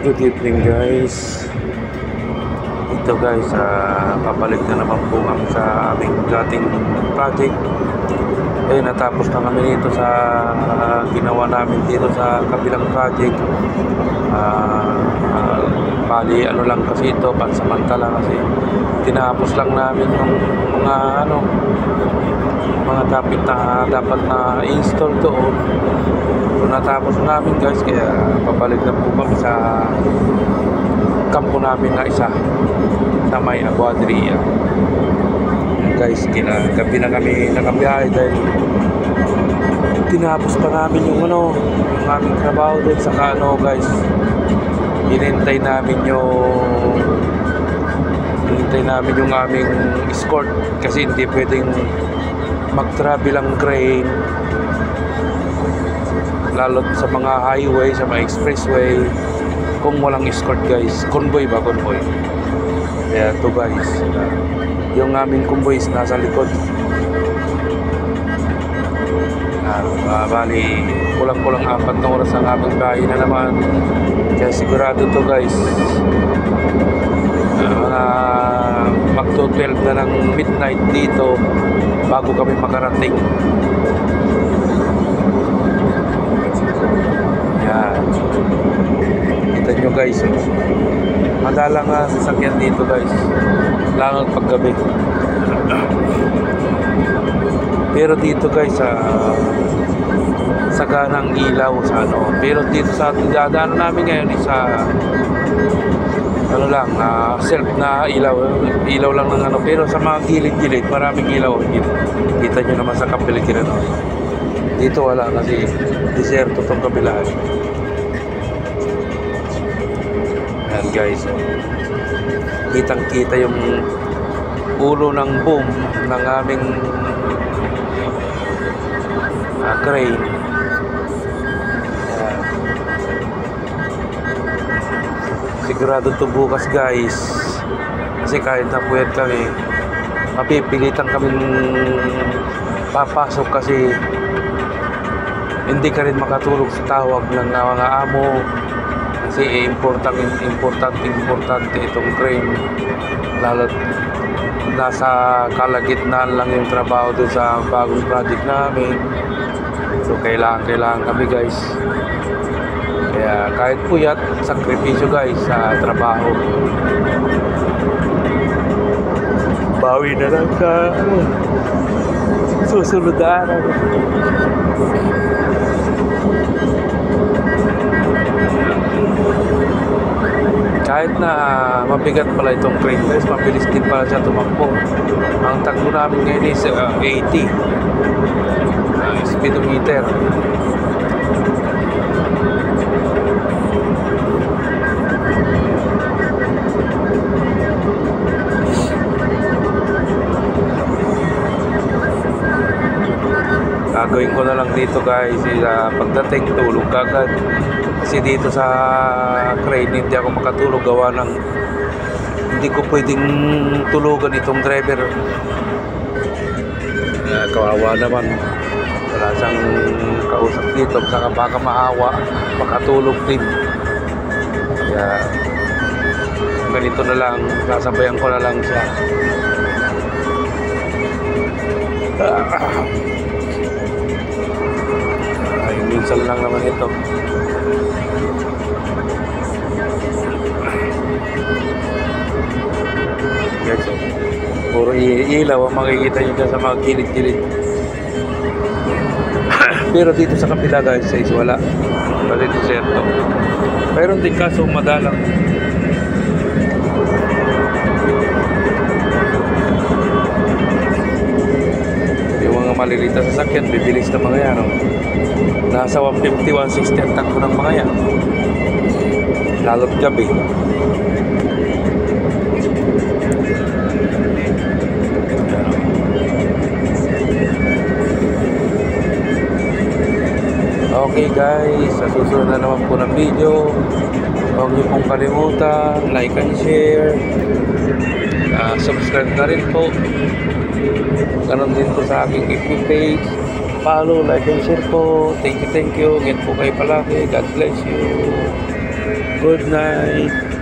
Good evening guys. Ito guys, papalik na naman po kami sa aming dating project. Natapos na kami dito sa ginawa namin dito sa kabilang project. Bali ano lang kasi ito, pansamantala kasi tinapos lang namin yung mga dapat na install doon. So, natapos namin guys, kaya papalik na po kami sa kampo namin na isa sa may Aguadria. Guys, gabi na kami nakabiyahe dahil tinapos pa namin yung aming trabaho doon sa guys. Hinintay namin yung aming escort kasi hindi pwedeng mag-travel ang crane lalo sa mga highway, sa mga expressway kung walang escort guys. Convoy. Kaya to guys, yung aming convoy is nasa likod. Bali kulang 4 na oras ang aming bahay na naman. Kaya sigurado to guys, mga magto 12 na ng midnight dito bago kami makarating. Yan, kita nyo guys, madalang sasakyan dito guys, lalo paggabi. Pero dito guys, saganang ilaw sa pero dito sa dadaanan namin ngayon is self na ilaw lang ng pero sa mga gilid-gilid maraming ilaw. Kita nyo naman sa kapiligiran dito wala kasi diserto tong kabilaan. Yan guys, kitang kita yung ulo ng boom ng aming crane. Sigurado to bukas guys, kasi kahit na puyat kami, mapipilitan kaming papasok kasi hindi ka rin makatulog sa tawag ng mga amo kasi importante itong crane, lalo nasa kalagitnaan lang yung trabaho doon sa bagong project namin. So kailangan kami guys, kaya kahit puyat, sakripisyo guys sa trabaho. Bawi na lang sa susunod na araw. Kahit na mabigat pala itong crane guys, mabilis din pala siya tumakbo. Ang takbo namin ngayon is 80 speedometer. Gagawin ko na lang dito guys, pagdating tulog agad. Kasi dito sa crane hindi ako makatulog gawa ng hindi ko pwedeng tulugan itong driver. Kawawa naman, wala siyang kausap dito, saka baka maawa, makatulog din. Kaya ganito na lang, sasabayan ko na lang siya. Minsan lang naman ito. Yes, puro ilaw ang makikita nyo dyan sa mga gilid-gilid. Pero dito sa kapila guys is wala, kasi diserto. Mayroon din kaso madalang. Yung mga maliliit na sasakyan, bibilis na mga yan. Nasa 150, 160 ang takbo ng mga yan, lalo't gabi. Okay guys, sa susunod na naman po ng video, huwag niyo pong kalimutan like and share, subscribe na rin po, ganon din po sa aking FB page. follow, like, and share po. Thank you. Ingat po kayo palagi. God bless you. Good night.